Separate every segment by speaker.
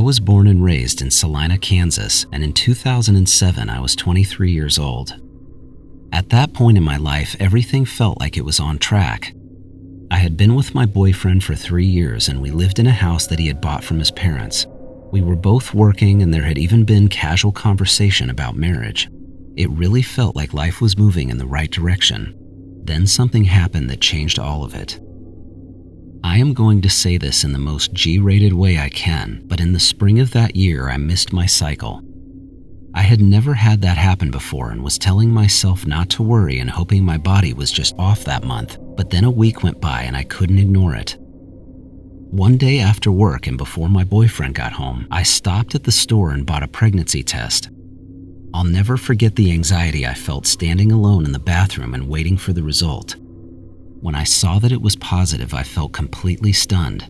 Speaker 1: was born and raised in Salina, Kansas, and in 2007 I was 23 years old. At that point in my life, everything felt like it was on track. I had been with my boyfriend for 3 years and we lived in a house that he had bought from his parents. We were both working and there had even been casual conversation about marriage. It really felt like life was moving in the right direction. Then something happened that changed all of it. I am going to say this in the most G-rated way I can, but in the spring of that year, I missed my cycle. I had never had that happen before and was telling myself not to worry and hoping my body was just off that month, but then a week went by and I couldn't ignore it. One day after work and before my boyfriend got home, I stopped at the store and bought a pregnancy test. I'll never forget the anxiety I felt standing alone in the bathroom and waiting for the result. When I saw that it was positive, I felt completely stunned.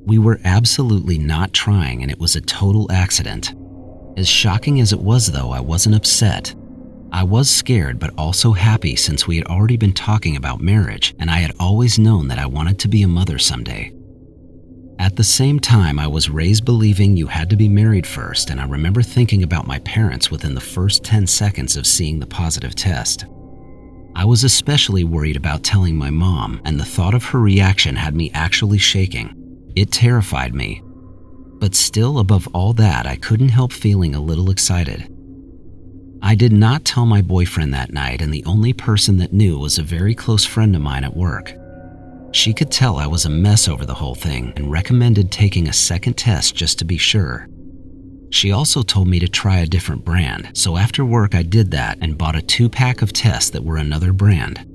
Speaker 1: We were absolutely not trying and it was a total accident. As shocking as it was though, I wasn't upset. I was scared but also happy since we had already been talking about marriage and I had always known that I wanted to be a mother someday. At the same time, I was raised believing you had to be married first, and I remember thinking about my parents within the first 10 seconds of seeing the positive test. I was especially worried about telling my mom, and the thought of her reaction had me actually shaking. It terrified me. But still, above all that, I couldn't help feeling a little excited. I did not tell my boyfriend that night, and the only person that knew was a very close friend of mine at work. She could tell I was a mess over the whole thing and recommended taking a second test just to be sure. She also told me to try a different brand, so after work I did that and bought a 2-pack of tests that were another brand.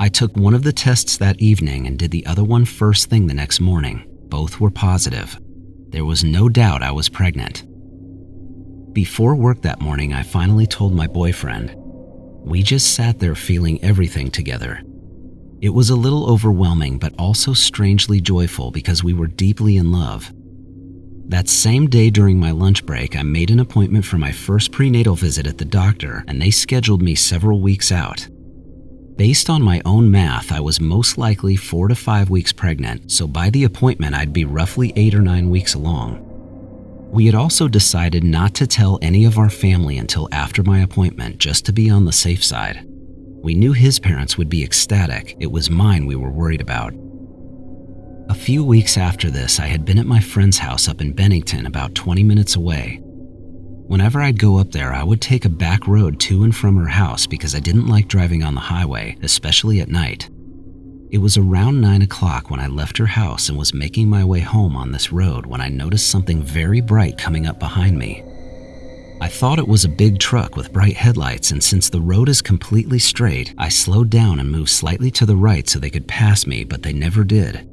Speaker 1: I took one of the tests that evening and did the other one first thing the next morning. Both were positive. There was no doubt I was pregnant. Before work that morning, I finally told my boyfriend. We just sat there feeling everything together. It was a little overwhelming but also strangely joyful because we were deeply in love. That same day during my lunch break, I made an appointment for my first prenatal visit at the doctor and they scheduled me several weeks out. Based on my own math, I was most likely 4 to 5 weeks pregnant, so by the appointment I'd be roughly 8 or 9 weeks along. We had also decided not to tell any of our family until after my appointment just to be on the safe side. We knew his parents would be ecstatic. It was mine we were worried about. A few weeks after this, I had been at my friend's house up in Bennington, about 20 minutes away. Whenever I'd go up there, I would take a back road to and from her house because I didn't like driving on the highway, especially at night. It was around 9 o'clock when I left her house and was making my way home on this road when I noticed something very bright coming up behind me. I thought it was a big truck with bright headlights, and since the road is completely straight, I slowed down and moved slightly to the right so they could pass me, but they never did.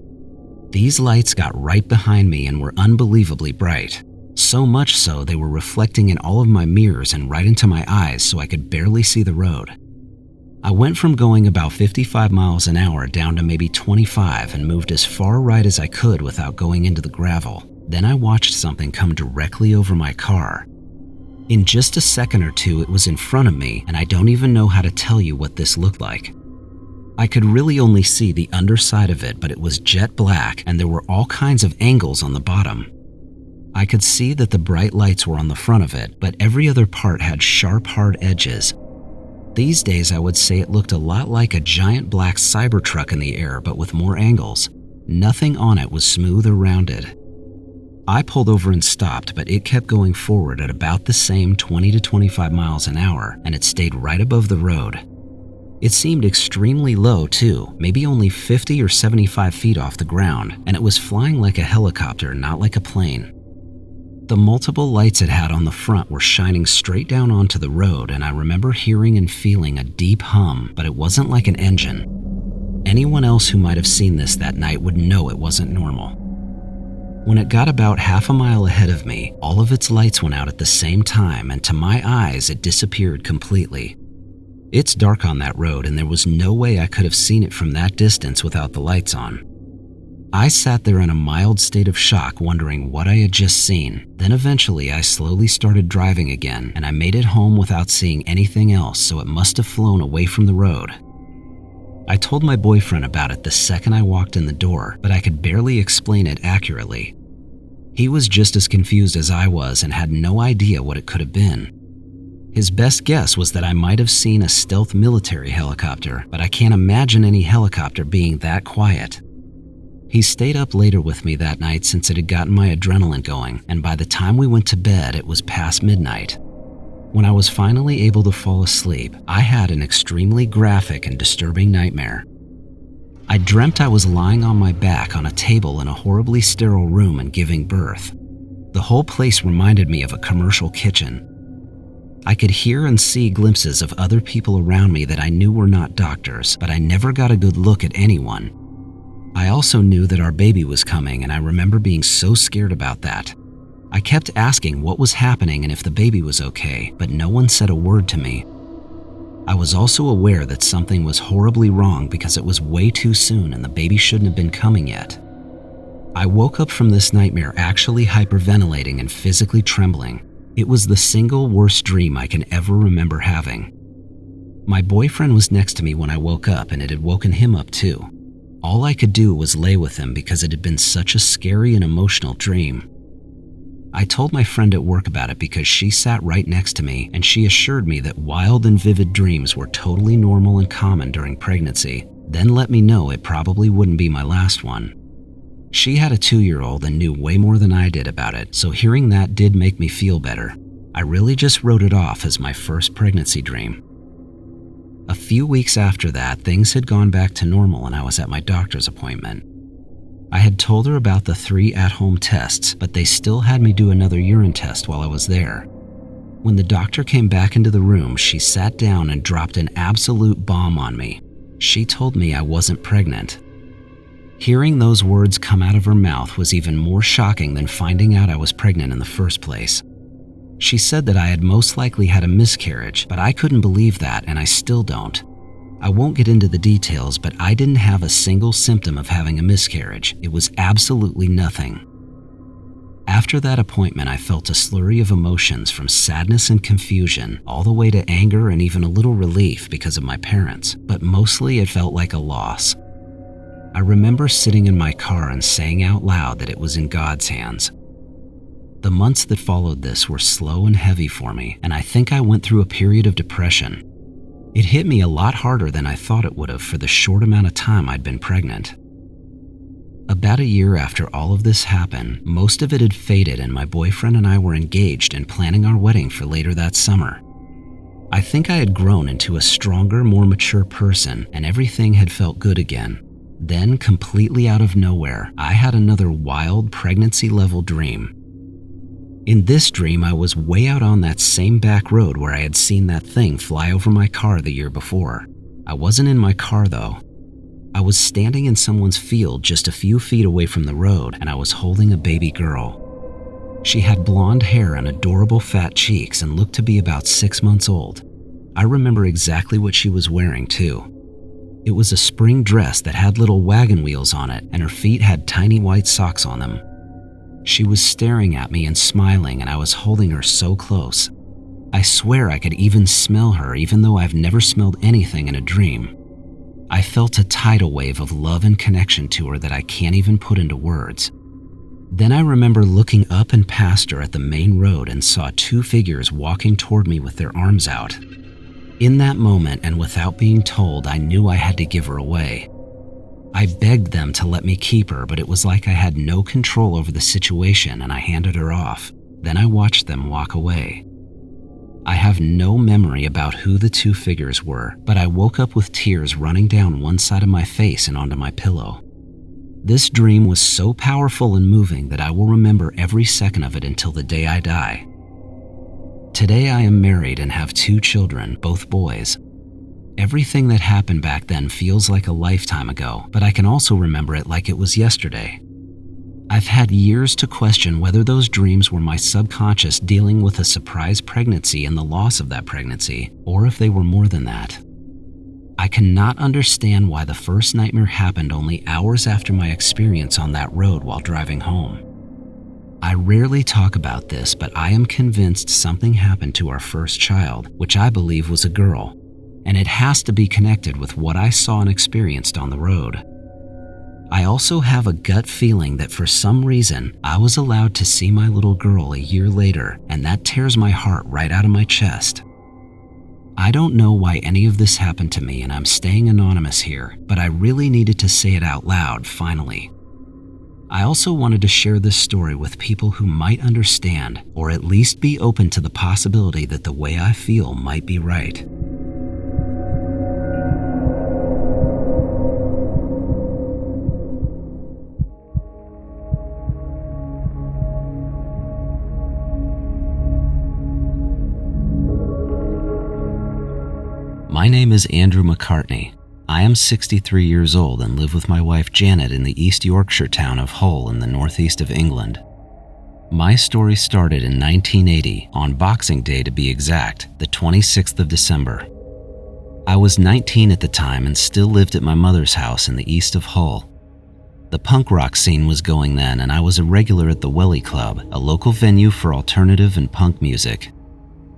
Speaker 1: These lights got right behind me and were unbelievably bright. So much so they were reflecting in all of my mirrors and right into my eyes so I could barely see the road. I went from going about 55 miles an hour down to maybe 25 and moved as far right as I could without going into the gravel. Then I watched something come directly over my car. In just a second or two, it was in front of me, and I don't even know how to tell you what this looked like. I could really only see the underside of it, but it was jet black, and there were all kinds of angles on the bottom. I could see that the bright lights were on the front of it, but every other part had sharp, hard edges. These days, I would say it looked a lot like a giant black Cybertruck in the air, but with more angles. Nothing on it was smooth or rounded. I pulled over and stopped, but it kept going forward at about the same 20 to 25 miles an hour, and it stayed right above the road. It seemed extremely low too, maybe only 50 or 75 feet off the ground, and it was flying like a helicopter, not like a plane. The multiple lights it had on the front were shining straight down onto the road, and I remember hearing and feeling a deep hum, but it wasn't like an engine. Anyone else who might have seen this that night would know it wasn't normal. When it got about half a mile ahead of me, all of its lights went out at the same time, and to my eyes, it disappeared completely. It's dark on that road, and there was no way I could have seen it from that distance without the lights on. I sat there in a mild state of shock, wondering what I had just seen. Then eventually, I slowly started driving again, and I made it home without seeing anything else, so it must have flown away from the road. I told my boyfriend about it the second I walked in the door, but I could barely explain it accurately. He was just as confused as I was and had no idea what it could have been. His best guess was that I might have seen a stealth military helicopter, but I can't imagine any helicopter being that quiet. He stayed up later with me that night since it had gotten my adrenaline going, and by the time we went to bed, it was past midnight. When I was finally able to fall asleep, I had an extremely graphic and disturbing nightmare. I dreamt I was lying on my back on a table in a horribly sterile room and giving birth. The whole place reminded me of a commercial kitchen. I could hear and see glimpses of other people around me that I knew were not doctors, but I never got a good look at anyone. I also knew that our baby was coming, and I remember being so scared about that. I kept asking what was happening and if the baby was okay, but no one said a word to me. I was also aware that something was horribly wrong because it was way too soon and the baby shouldn't have been coming yet. I woke up from this nightmare actually hyperventilating and physically trembling. It was the single worst dream I can ever remember having. My boyfriend was next to me when I woke up, and it had woken him up too. All I could do was lay with him because it had been such a scary and emotional dream. I told my friend at work about it because she sat right next to me, and she assured me that wild and vivid dreams were totally normal and common during pregnancy, then let me know it probably wouldn't be my last one. She had a 2-year-old and knew way more than I did about it, so hearing that did make me feel better. I really just wrote it off as my first pregnancy dream. A few weeks after that, things had gone back to normal and I was at my doctor's appointment. I had told her about the 3 at-home tests, but they still had me do another urine test while I was there. When the doctor came back into the room, she sat down and dropped an absolute bomb on me. She told me I wasn't pregnant. Hearing those words come out of her mouth was even more shocking than finding out I was pregnant in the first place. She said that I had most likely had a miscarriage, but I couldn't believe that, and I still don't. I won't get into the details, but I didn't have a single symptom of having a miscarriage. It was absolutely nothing. After that appointment, I felt a slurry of emotions from sadness and confusion, all the way to anger and even a little relief because of my parents, but mostly it felt like a loss. I remember sitting in my car and saying out loud that it was in God's hands. The months that followed this were slow and heavy for me, and I think I went through a period of depression. It hit me a lot harder than I thought it would have for the short amount of time I'd been pregnant. About a year after all of this happened, most of it had faded and my boyfriend and I were engaged and planning our wedding for later that summer. I think I had grown into a stronger, more mature person and everything had felt good again. Then, completely out of nowhere, I had another wild pregnancy-level dream. In this dream, I was way out on that same back road where I had seen that thing fly over my car the year before. I wasn't in my car though. I was standing in someone's field just a few feet away from the road, and I was holding a baby girl. She had blonde hair and adorable fat cheeks and looked to be about 6 months old. I remember exactly what she was wearing too. It was a spring dress that had little wagon wheels on it, and her feet had tiny white socks on them. She was staring at me and smiling, and I was holding her so close. I swear I could even smell her, even though I've never smelled anything in a dream. I felt a tidal wave of love and connection to her that I can't even put into words. Then I remember looking up and past her at the main road and saw 2 figures walking toward me with their arms out. In that moment, and without being told, I knew I had to give her away. I begged them to let me keep her, but it was like I had no control over the situation and I handed her off. Then I watched them walk away. I have no memory about who the 2 figures were, but I woke up with tears running down one side of my face and onto my pillow. This dream was so powerful and moving that I will remember every second of it until the day I die. Today I am married and have 2 children, both boys. Everything that happened back then feels like a lifetime ago, but I can also remember it like it was yesterday. I've had years to question whether those dreams were my subconscious dealing with a surprise pregnancy and the loss of that pregnancy, or if they were more than that. I cannot understand why the first nightmare happened only hours after my experience on that road while driving home. I rarely talk about this, but I am convinced something happened to our first child, which I believe was a girl, and it has to be connected with what I saw and experienced on the road. I also have a gut feeling that for some reason, I was allowed to see my little girl a year later, and that tears my heart right out of my chest. I don't know why any of this happened to me, and I'm staying anonymous here, but I really needed to say it out loud finally. I also wanted to share this story with people who might understand, or at least be open to the possibility that the way I feel might be right. My name is Andrew McCartney. I am 63 years old and live with my wife Janet in the East Yorkshire town of Hull in the northeast of England. My story started in 1980, on Boxing Day to be exact, the 26th of December. I was 19 at the time and still lived at my mother's house in the east of Hull. The punk rock scene was going then, and I was a regular at the Welly Club, a local venue for alternative and punk music.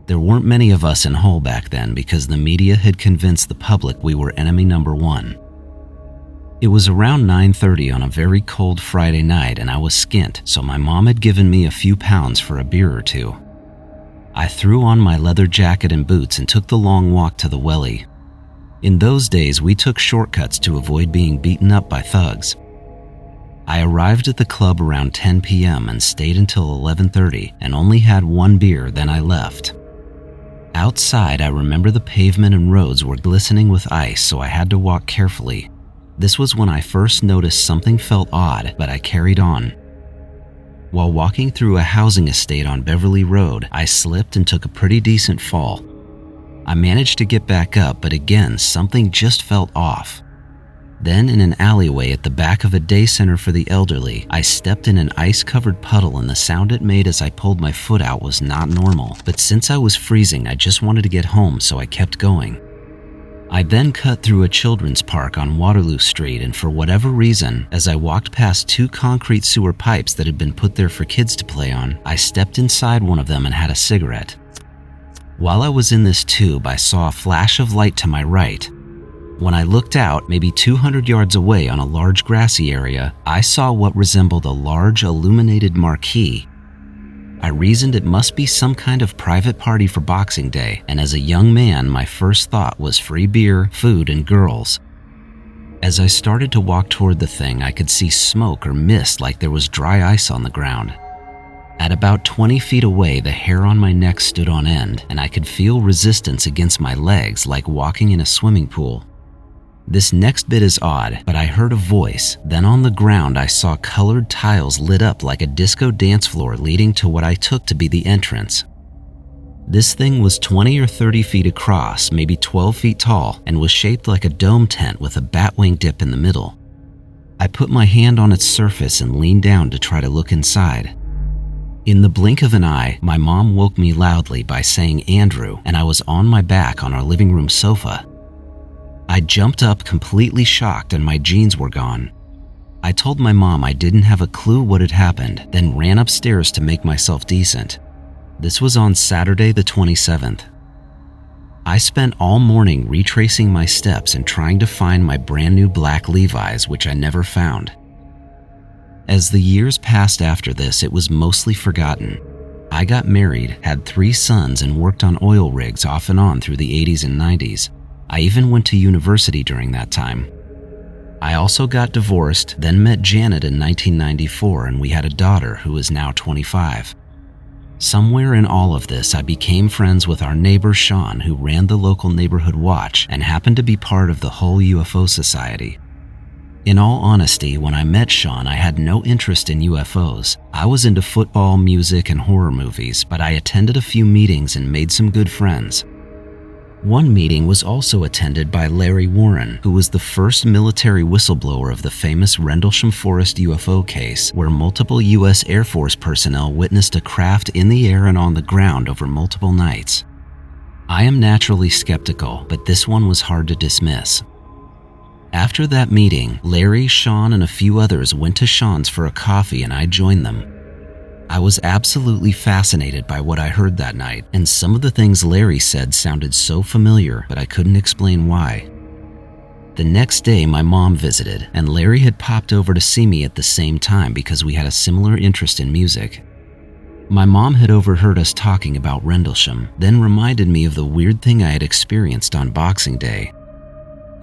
Speaker 1: There weren't many of us in Hull back then because the media had convinced the public we were enemy number one. It was around 9:30 on a very cold Friday night and I was skint, so my mom had given me a few pounds for a beer or two. I threw on my leather jacket and boots and took the long walk to the Welly. In those days, we took shortcuts to avoid being beaten up by thugs. I arrived at the club around 10 p.m. and stayed until 11:30 and only had one beer, then I left. Outside, I remember the pavement and roads were glistening with ice, so I had to walk carefully. This was when I first noticed something felt odd, but I carried on. While walking through a housing estate on Beverly Road, I slipped and took a pretty decent fall. I managed to get back up, but again, something just felt off. Then, in an alleyway at the back of a day center for the elderly, I stepped in an ice-covered puddle and the sound it made as I pulled my foot out was not normal. But since I was freezing, I just wanted to get home, so I kept going. I then cut through a children's park on Waterloo Street, and for whatever reason, as I walked past two concrete sewer pipes that had been put there for kids to play on, I stepped inside one of them and had a cigarette. While I was in this tube, I saw a flash of light to my right. When I looked out, maybe 200 yards away on a large grassy area, I saw what resembled a large illuminated marquee. I reasoned it must be some kind of private party for Boxing Day, and as a young man, my first thought was free beer, food, and girls. As I started to walk toward the thing, I could see smoke or mist like there was dry ice on the ground. At about 20 feet away, the hair on my neck stood on end, and I could feel resistance against my legs like walking in a swimming pool. This next bit is odd, but I heard a voice. Then on the ground, I saw colored tiles lit up like a disco dance floor leading to what I took to be the entrance. This thing was 20 or 30 feet across, maybe 12 feet tall, and was shaped like a dome tent with a batwing dip in the middle. I put my hand on its surface and leaned down to try to look inside. In the blink of an eye, my mom woke me loudly by saying Andrew, and I was on my back on our living room sofa. I jumped up completely shocked and my jeans were gone. I told my mom I didn't have a clue what had happened, then ran upstairs to make myself decent. This was on Saturday the 27th. I spent all morning retracing my steps and trying to find my brand new black Levi's, which I never found. As the years passed after this, it was mostly forgotten. I got married, had 3 sons, and worked on oil rigs off and on through the 80s and 90s. I even went to university during that time. I also got divorced, then met Janet in 1994, and we had a daughter who is now 25. Somewhere in all of this, I became friends with our neighbor Sean, who ran the local neighborhood watch and happened to be part of the whole UFO society. In all honesty, when I met Sean, I had no interest in UFOs. I was into football, music, and horror movies, but I attended a few meetings and made some good friends. One meeting was also attended by Larry Warren, who was the first military whistleblower of the famous Rendlesham Forest UFO case, where multiple U.S. Air Force personnel witnessed a craft in the air and on the ground over multiple nights. I am naturally skeptical, but this one was hard to dismiss. After that meeting, Larry, Sean, and a few others went to Sean's for a coffee and I joined them. I was absolutely fascinated by what I heard that night, and some of the things Larry said sounded so familiar, but I couldn't explain why. The next day, my mom visited, and Larry had popped over to see me at the same time because we had a similar interest in music. My mom had overheard us talking about Rendlesham, then reminded me of the weird thing I had experienced on Boxing Day.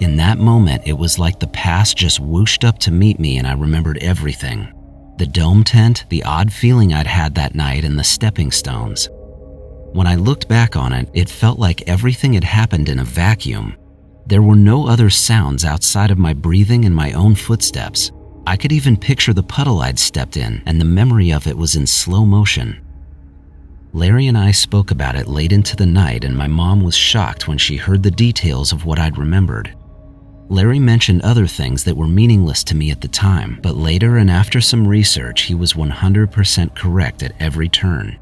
Speaker 1: In that moment, it was like the past just whooshed up to meet me and I remembered everything. The dome tent, the odd feeling I'd had that night, and the stepping stones. When I looked back on it, it felt like everything had happened in a vacuum. There were no other sounds outside of my breathing and my own footsteps. I could even picture the puddle I'd stepped in, and the memory of it was in slow motion. Larry and I spoke about it late into the night, and my mom was shocked when she heard the details of what I'd remembered. Larry mentioned other things that were meaningless to me at the time, but later and after some research, he was 100% correct at every turn.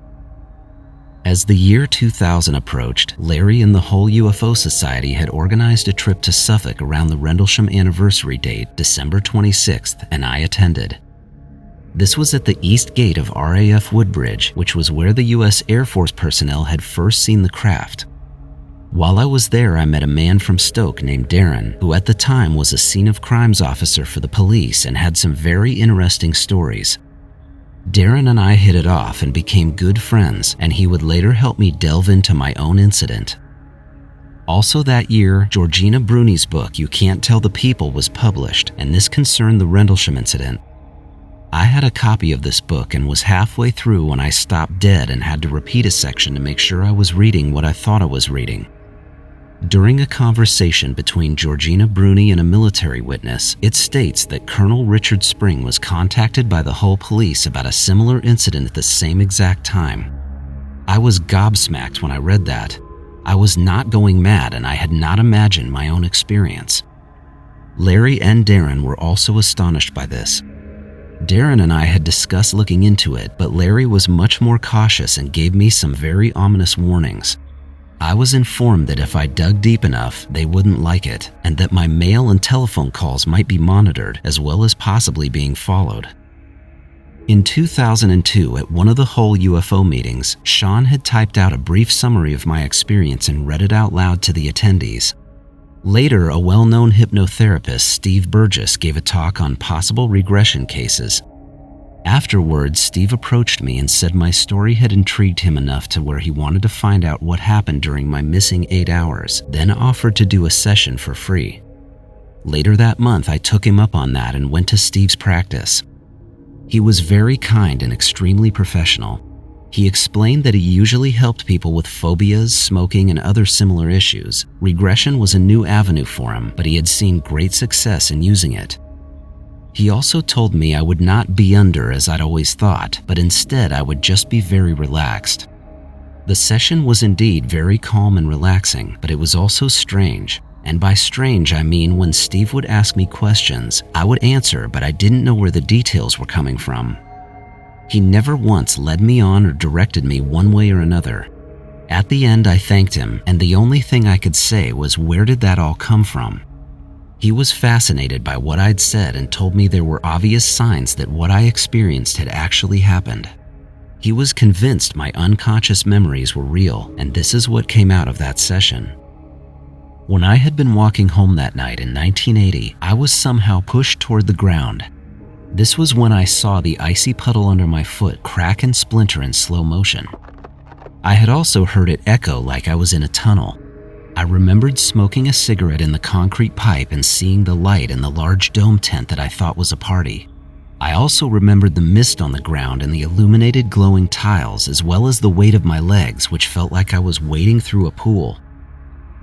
Speaker 1: As the year 2000 approached, Larry and the whole UFO Society had organized a trip to Suffolk around the Rendlesham anniversary date, December 26th, and I attended. This was at the east gate of RAF Woodbridge, which was where the U.S. Air Force personnel had first seen the craft. While I was there, I met a man from Stoke named Darren, who at the time was a scene of crimes officer for the police and had some very interesting stories. Darren and I hit it off and became good friends, and he would later help me delve into my own incident. Also that year, Georgina Bruni's book, You Can't Tell the People, was published, and this concerned the Rendlesham incident. I had a copy of this book and was halfway through when I stopped dead and had to repeat a section to make sure I was reading what I thought I was reading. During a conversation between Georgina Bruni and a military witness, it states that Colonel Richard Spring was contacted by the Hull police about a similar incident at the same exact time. I was gobsmacked when I read that. I was not going mad, and I had not imagined my own experience. Larry and Darren were also astonished by this. Darren and I had discussed looking into it, but Larry was much more cautious and gave me some very ominous warnings. I was informed that if I dug deep enough, they wouldn't like it, and that my mail and telephone calls might be monitored, as well as possibly being followed. In 2002, at one of the Hull UFO meetings, Sean had typed out a brief summary of my experience and read it out loud to the attendees. Later, a well-known hypnotherapist, Steve Burgess, gave a talk on possible regression cases. Afterwards, Steve approached me and said my story had intrigued him enough to where he wanted to find out what happened during my missing 8 hours, then offered to do a session for free. Later that month, I took him up on that and went to Steve's practice. He was very kind and extremely professional. He explained that he usually helped people with phobias, smoking, and other similar issues. Regression was a new avenue for him, but he had seen great success in using it. He also told me I would not be under as I'd always thought, but instead I would just be very relaxed. The session was indeed very calm and relaxing, but it was also strange. And by strange, I mean when Steve would ask me questions, I would answer, but I didn't know where the details were coming from. He never once led me on or directed me one way or another. At the end, I thanked him, and the only thing I could say was, where did that all come from? He was fascinated by what I'd said and told me there were obvious signs that what I experienced had actually happened. He was convinced my unconscious memories were real, and this is what came out of that session. When I had been walking home that night in 1980, I was somehow pushed toward the ground. This was when I saw the icy puddle under my foot crack and splinter in slow motion. I had also heard it echo like I was in a tunnel. I remembered smoking a cigarette in the concrete pipe and seeing the light in the large dome tent that I thought was a party. I also remembered the mist on the ground and the illuminated glowing tiles, as well as the weight of my legs, which felt like I was wading through a pool.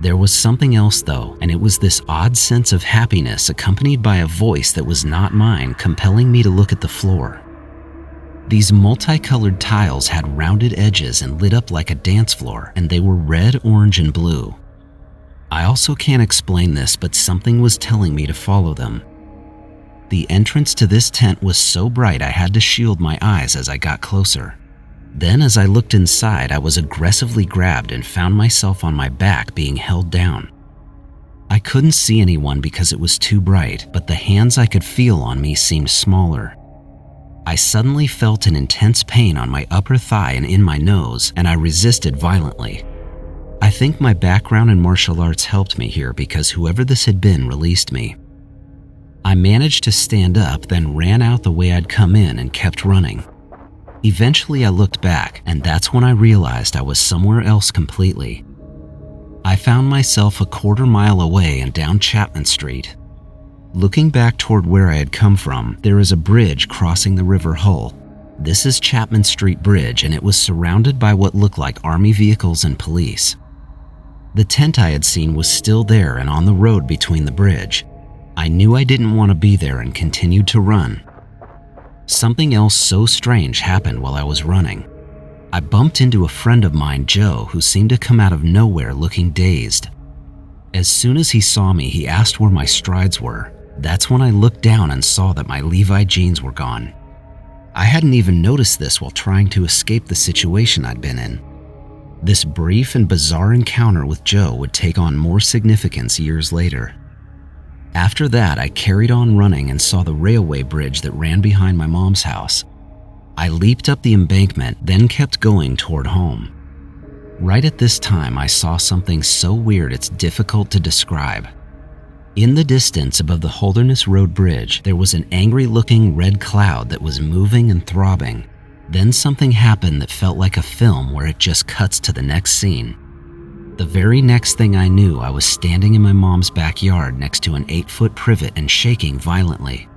Speaker 1: There was something else though, and it was this odd sense of happiness accompanied by a voice that was not mine, compelling me to look at the floor. These multicolored tiles had rounded edges and lit up like a dance floor, and they were red, orange, and blue. I also can't explain this, but something was telling me to follow them. The entrance to this tent was so bright I had to shield my eyes as I got closer. Then as I looked inside, I was aggressively grabbed and found myself on my back being held down. I couldn't see anyone because it was too bright, but the hands I could feel on me seemed smaller. I suddenly felt an intense pain on my upper thigh and in my nose, and I resisted violently. I think my background in martial arts helped me here because whoever this had been released me. I managed to stand up, then ran out the way I'd come in and kept running. Eventually I looked back, and that's when I realized I was somewhere else completely. I found myself a quarter mile away and down Chapman Street. Looking back toward where I had come from, there is a bridge crossing the River Hull. This is Chapman Street Bridge, and it was surrounded by what looked like army vehicles and police. The tent I had seen was still there and on the road between the bridge. I knew I didn't want to be there and continued to run. Something else so strange happened while I was running. I bumped into a friend of mine, Joe, who seemed to come out of nowhere looking dazed. As soon as he saw me, he asked where my strides were. That's when I looked down and saw that my Levi jeans were gone. I hadn't even noticed this while trying to escape the situation I'd been in. This brief and bizarre encounter with Joe would take on more significance years later. After that, I carried on running and saw the railway bridge that ran behind my mom's house. I leaped up the embankment, then kept going toward home. Right at this time, I saw something so weird it's difficult to describe. In the distance above the Holderness Road Bridge, there was an angry-looking red cloud that was moving and throbbing. Then something happened that felt like a film where it just cuts to the next scene. The very next thing I knew, I was standing in my mom's backyard next to an 8-foot privet and shaking violently.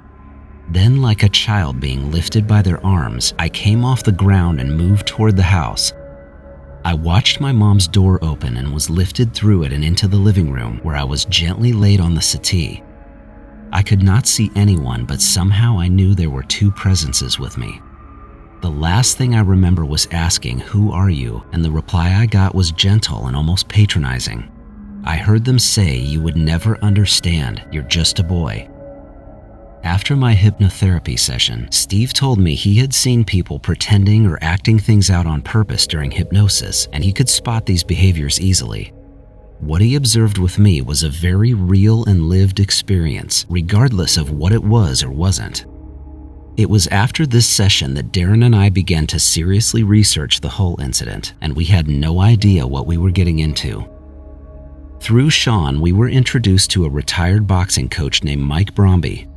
Speaker 1: Then, like a child being lifted by their arms, I came off the ground and moved toward the house. I watched my mom's door open and was lifted through it and into the living room, where I was gently laid on the settee. I could not see anyone, but somehow I knew there were two presences with me. The last thing I remember was asking, "Who are you?" and the reply I got was gentle and almost patronizing. I heard them say, "You would never understand, you're just a boy." After my hypnotherapy session, Steve told me he had seen people pretending or acting things out on purpose during hypnosis, and he could spot these behaviors easily. What he observed with me was a very real and lived experience, regardless of what it was or wasn't. It was after this session that Darren and I began to seriously research the whole incident, and we had no idea what we were getting into. Through Sean, we were introduced to a retired boxing coach named Mike Bromby.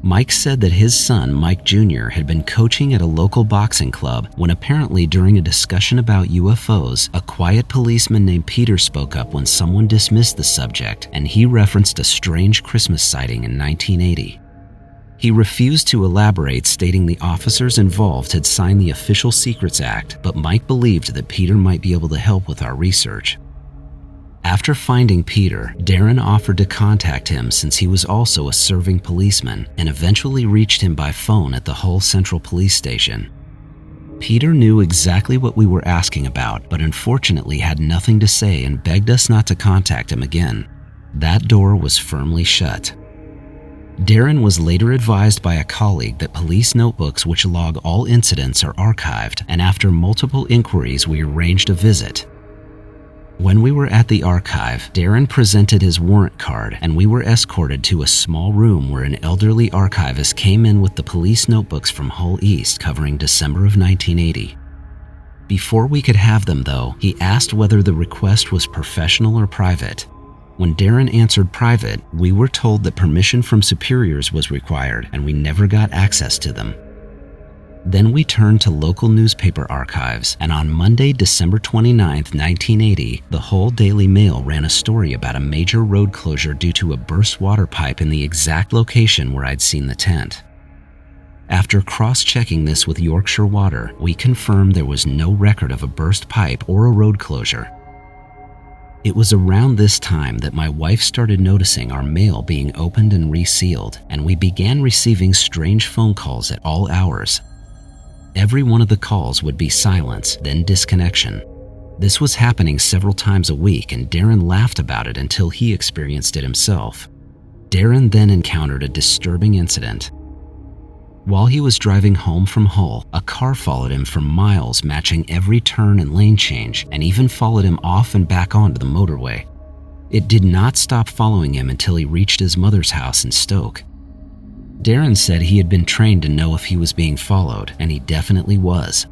Speaker 1: Mike said that his son, Mike Jr., had been coaching at a local boxing club when apparently during a discussion about UFOs, a quiet policeman named Peter spoke up when someone dismissed the subject, and he referenced a strange Christmas sighting in 1980. He refused to elaborate, stating the officers involved had signed the Official Secrets Act, but Mike believed that Peter might be able to help with our research. After finding Peter, Darren offered to contact him since he was also a serving policeman, and eventually reached him by phone at the Hull Central Police Station. Peter knew exactly what we were asking about, but unfortunately had nothing to say and begged us not to contact him again. That door was firmly shut. Darren was later advised by a colleague that police notebooks which log all incidents are archived, and after multiple inquiries, we arranged a visit. When we were at the archive, Darren presented his warrant card, and we were escorted to a small room where an elderly archivist came in with the police notebooks from Hull East covering December of 1980. Before we could have them, though, he asked whether the request was professional or private. When Darren answered private, we were told that permission from superiors was required, and we never got access to them. Then we turned to local newspaper archives, and on Monday, December 29, 1980, the Hull Daily Mail ran a story about a major road closure due to a burst water pipe in the exact location where I'd seen the tent. After cross-checking this with Yorkshire Water, we confirmed there was no record of a burst pipe or a road closure. It was around this time that my wife started noticing our mail being opened and resealed, and we began receiving strange phone calls at all hours. Every one of the calls would be silence, then disconnection. This was happening several times a week, and Darren laughed about it until he experienced it himself. Darren then encountered a disturbing incident. While he was driving home from Hull, a car followed him for miles, matching every turn and lane change, and even followed him off and back onto the motorway. It did not stop following him until he reached his mother's house in Stoke. Darren said he had been trained to know if he was being followed, and he definitely was.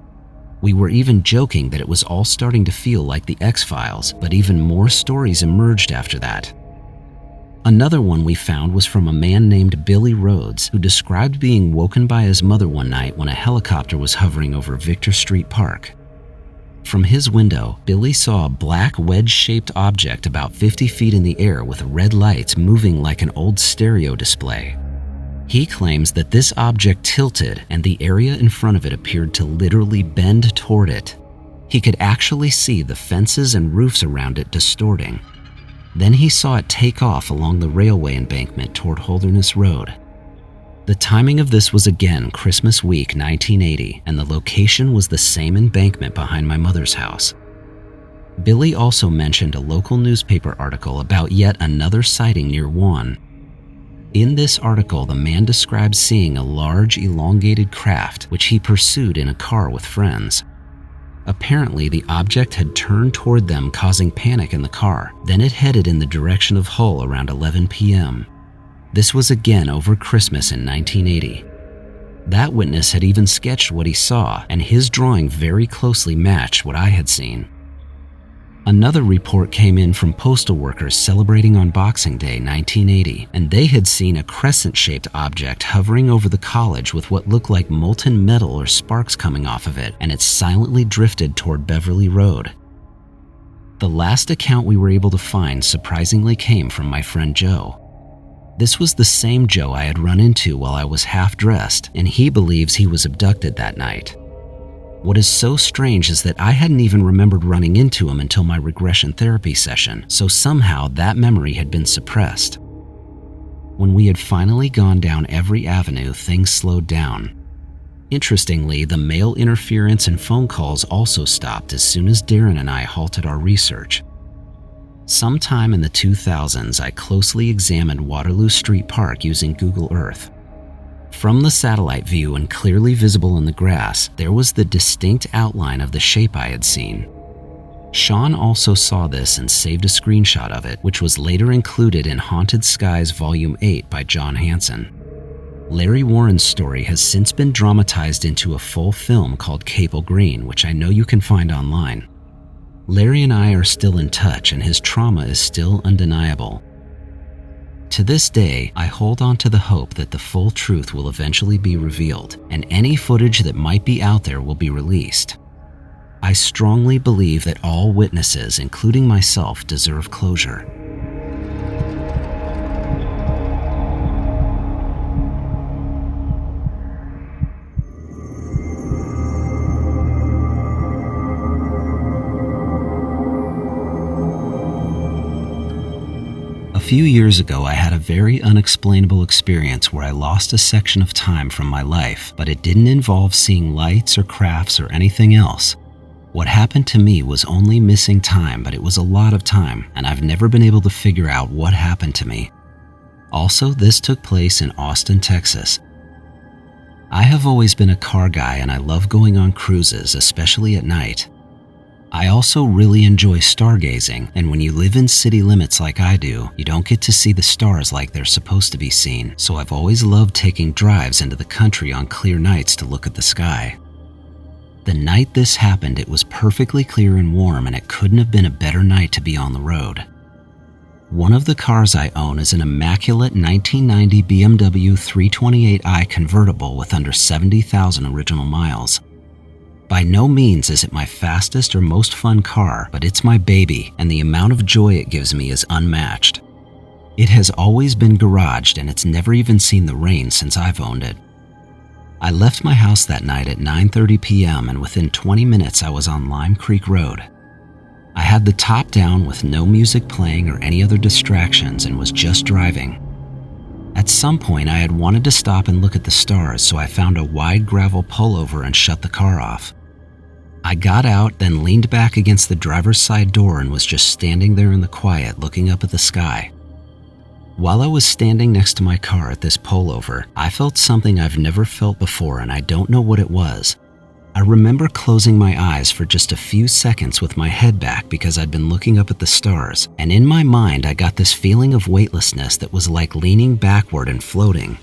Speaker 1: We were even joking that it was all starting to feel like the X-Files, but even more stories emerged after that. Another one we found was from a man named Billy Rhodes, who described being woken by his mother one night when a helicopter was hovering over Victor Street Park. From his window, Billy saw a black wedge-shaped object about 50 feet in the air with red lights moving like an old stereo display. He claims that this object tilted and the area in front of it appeared to literally bend toward it. He could actually see the fences and roofs around it distorting. Then he saw it take off along the railway embankment toward Holderness Road. The timing of this was again Christmas week 1980, and the location was the same embankment behind my mother's house. Billy also mentioned a local newspaper article about yet another sighting near Juan. In this article, the man describes seeing a large, elongated craft which he pursued in a car with friends. Apparently, the object had turned toward them, causing panic in the car. Then it headed in the direction of Hull around 11 p.m. This was again over Christmas in 1980. That witness had even sketched what he saw, and his drawing very closely matched what I had seen. Another report came in from postal workers celebrating on Boxing Day 1980, and they had seen a crescent-shaped object hovering over the college with what looked like molten metal or sparks coming off of it, and it silently drifted toward Beverly Road. The last account we were able to find surprisingly came from my friend Joe. This was the same Joe I had run into while I was half-dressed, and he believes he was abducted that night. What is so strange is that I hadn't even remembered running into him until my regression therapy session, so somehow that memory had been suppressed. When we had finally gone down every avenue, things slowed down. Interestingly, the mail interference and phone calls also stopped as soon as Darren and I halted our research. Sometime in the 2000s, I closely examined Waterloo Street Park using Google Earth. From the satellite view and clearly visible in the grass, there was the distinct outline of the shape I had seen. Sean also saw this and saved a screenshot of it, which was later included in Haunted Skies Volume 8 by John Hanson. Larry Warren's story has since been dramatized into a full film called Cable Green, which I know you can find online. Larry and I are still in touch, and his trauma is still undeniable. To this day, I hold on to the hope that the full truth will eventually be revealed, and any footage that might be out there will be released. I strongly believe that all witnesses, including myself, deserve closure. A few years ago, I had a very unexplainable experience where I lost a section of time from my life, but it didn't involve seeing lights or crafts or anything else. What happened to me was only missing time, but it was a lot of time, and I've never been able to figure out what happened to me. Also, this took place in Austin, Texas. I have always been a car guy, and I love going on cruises, especially at night. I also really enjoy stargazing, and when you live in city limits like I do, you don't get to see the stars like they're supposed to be seen, so I've always loved taking drives into the country on clear nights to look at the sky. The night this happened, it was perfectly clear and warm, and it couldn't have been a better night to be on the road. One of the cars I own is an immaculate 1990 BMW 328i convertible with under 70,000 original miles. By no means is it my fastest or most fun car, but it's my baby, and the amount of joy it gives me is unmatched. It has always been garaged, and it's never even seen the rain since I've owned it. I left my house that night at 9:30 p.m., and within 20 minutes I was on Lime Creek Road. I had the top down with no music playing or any other distractions and was just driving. At some point, I had wanted to stop and look at the stars, so I found a wide gravel pullover and shut the car off. I got out, then leaned back against the driver's side door and was just standing there in the quiet looking up at the sky. While I was standing next to my car at this pullover, I felt something I've never felt before, and I don't know what it was. I remember closing my eyes for just a few seconds with my head back because I'd been looking up at the stars, and in my mind I got this feeling of weightlessness that was like leaning backward and floating.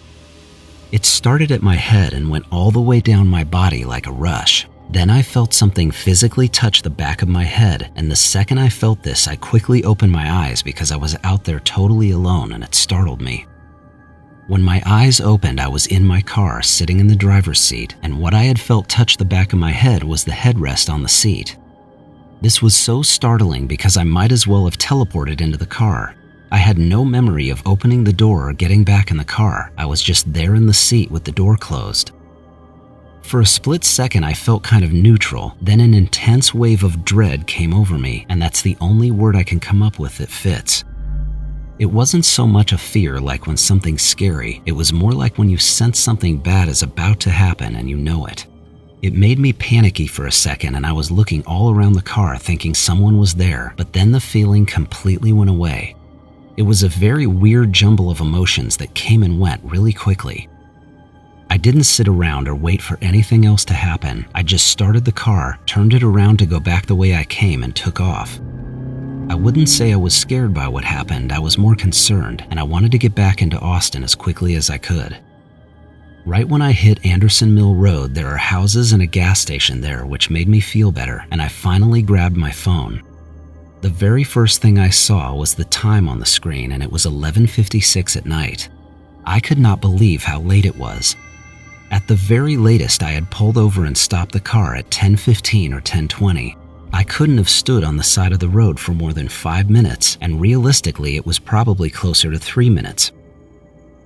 Speaker 1: It started at my head and went all the way down my body like a rush. Then I felt something physically touch the back of my head, and the second I felt this, I quickly opened my eyes because I was out there totally alone and it startled me. When my eyes opened, I was in my car, sitting in the driver's seat, and what I had felt touch the back of my head was the headrest on the seat. This was so startling because I might as well have teleported into the car. I had no memory of opening the door or getting back in the car. I was just there in the seat with the door closed. For a split second, I felt kind of neutral. Then an intense wave of dread came over me, and that's the only word I can come up with that fits. It wasn't so much a fear like when something's scary. It was more like when you sense something bad is about to happen and you know it. It made me panicky for a second, and I was looking all around the car thinking someone was there, but then the feeling completely went away. It was a very weird jumble of emotions that came and went really quickly. I didn't sit around or wait for anything else to happen. I just started the car, turned it around to go back the way I came, and took off. I wouldn't say I was scared by what happened. I was more concerned, and I wanted to get back into Austin as quickly as I could. Right when I hit Anderson Mill Road, there are houses and a gas station there, which made me feel better, and I finally grabbed my phone. The very first thing I saw was the time on the screen, and it was 11:56 at night. I could not believe how late it was. At the very latest, I had pulled over and stopped the car at 10:15 or 10:20. I couldn't have stood on the side of the road for more than 5 minutes, and realistically, it was probably closer to 3 minutes.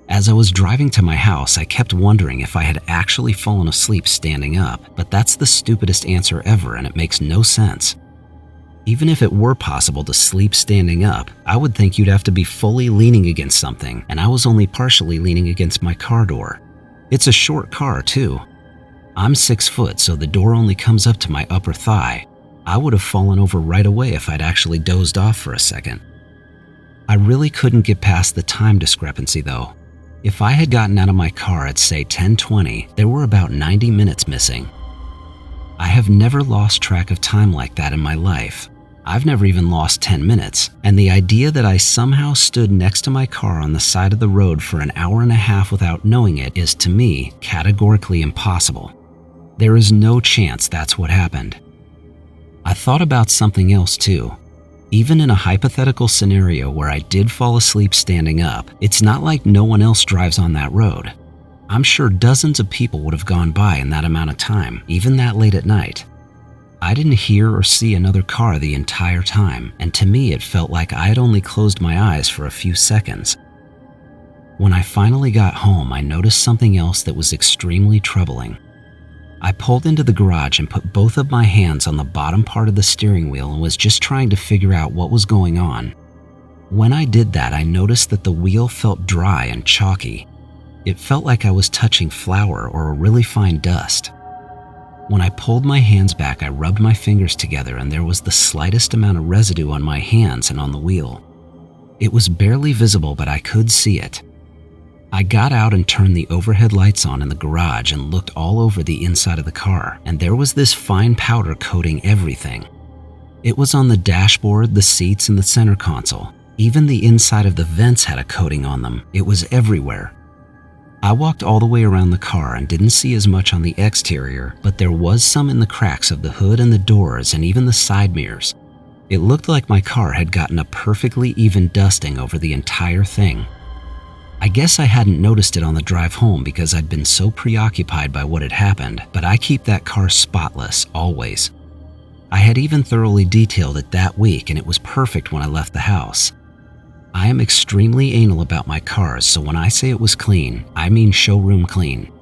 Speaker 1: As I was driving to my house, I kept wondering if I had actually fallen asleep standing up, but that's the stupidest answer ever, and it makes no sense. Even if it were possible to sleep standing up, I would think you'd have to be fully leaning against something, and I was only partially leaning against my car door. It's a short car, too. I'm 6 foot, so the door only comes up to my upper thigh. I would have fallen over right away if I'd actually dozed off for a second. I really couldn't get past the time discrepancy, though. If I had gotten out of my car at, say, 10:20, there were about 90 minutes missing. I have never lost track of time like that in my life. I've never even lost 10 minutes, and the idea that I somehow stood next to my car on the side of the road for an hour and a half without knowing it is, to me, categorically impossible. There is no chance that's what happened. I thought about something else too. Even in a hypothetical scenario where I did fall asleep standing up, it's not like no one else drives on that road. I'm sure dozens of people would have gone by in that amount of time, even that late at night. I didn't hear or see another car the entire time, and to me it felt like I had only closed my eyes for a few seconds. When I finally got home, I noticed something else that was extremely troubling. I pulled into the garage and put both of my hands on the bottom part of the steering wheel and was just trying to figure out what was going on. When I did that, I noticed that the wheel felt dry and chalky. It felt like I was touching flour or a really fine dust. When I pulled my hands back, I rubbed my fingers together and there was the slightest amount of residue on my hands and on the wheel. It was barely visible, but I could see it. I got out and turned the overhead lights on in the garage and looked all over the inside of the car, and there was this fine powder coating everything. It was on the dashboard, the seats, and the center console. Even the inside of the vents had a coating on them. It was everywhere. I walked all the way around the car and didn't see as much on the exterior, but there was some in the cracks of the hood and the doors and even the side mirrors. It looked like my car had gotten a perfectly even dusting over the entire thing. I guess I hadn't noticed it on the drive home because I'd been so preoccupied by what had happened, but I keep that car spotless, always. I had even thoroughly detailed it that week, and it was perfect when I left the house. I am extremely anal about my cars, so when I say it was clean, I mean showroom clean.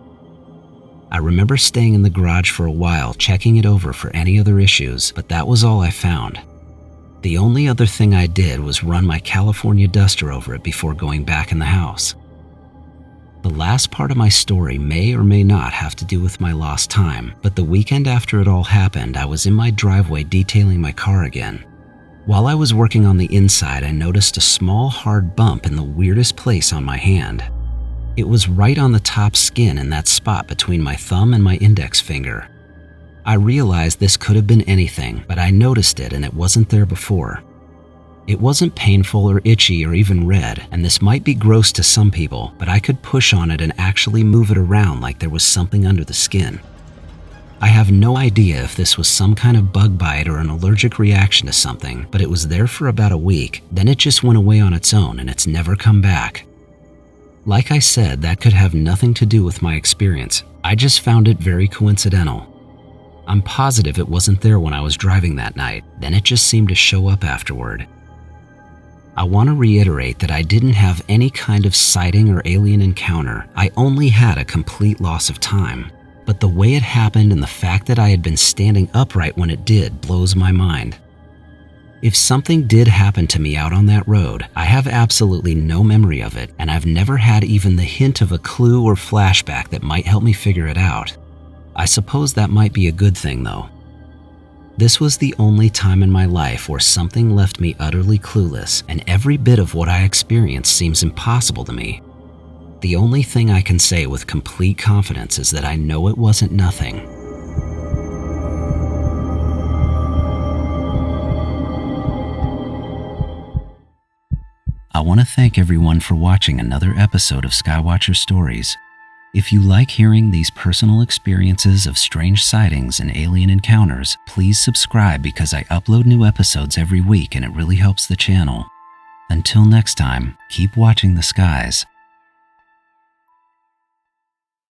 Speaker 1: I remember staying in the garage for a while, checking it over for any other issues, but that was all I found. The only other thing I did was run my California duster over it before going back in the house. The last part of my story may or may not have to do with my lost time, but the weekend after it all happened, I was in my driveway detailing my car again. While I was working on the inside, I noticed a small hard bump in the weirdest place on my hand. It was right on the top skin in that spot between my thumb and my index finger. I realized this could have been anything, but I noticed it and it wasn't there before. It wasn't painful or itchy or even red, and this might be gross to some people, but I could push on it and actually move it around like there was something under the skin. I have no idea if this was some kind of bug bite or an allergic reaction to something, but it was there for about a week, then it just went away on its own and it's never come back. Like I said, that could have nothing to do with my experience. I just found it very coincidental. I'm positive it wasn't there when I was driving that night, then it just seemed to show up afterward. I want to reiterate that I didn't have any kind of sighting or alien encounter. I only had a complete loss of time. But the way it happened and the fact that I had been standing upright when it did blows my mind. If something did happen to me out on that road, I have absolutely no memory of it, and I've never had even the hint of a clue or flashback that might help me figure it out. I suppose that might be a good thing though. This was the only time in my life where something left me utterly clueless, and every bit of what I experienced seems impossible to me. The only thing I can say with complete confidence is that I know it wasn't nothing. I want to thank everyone for watching another episode of Skywatcher Stories. If you like hearing these personal experiences of strange sightings and alien encounters, please subscribe because I upload new episodes every week and it really helps the channel. Until next time, keep watching the skies.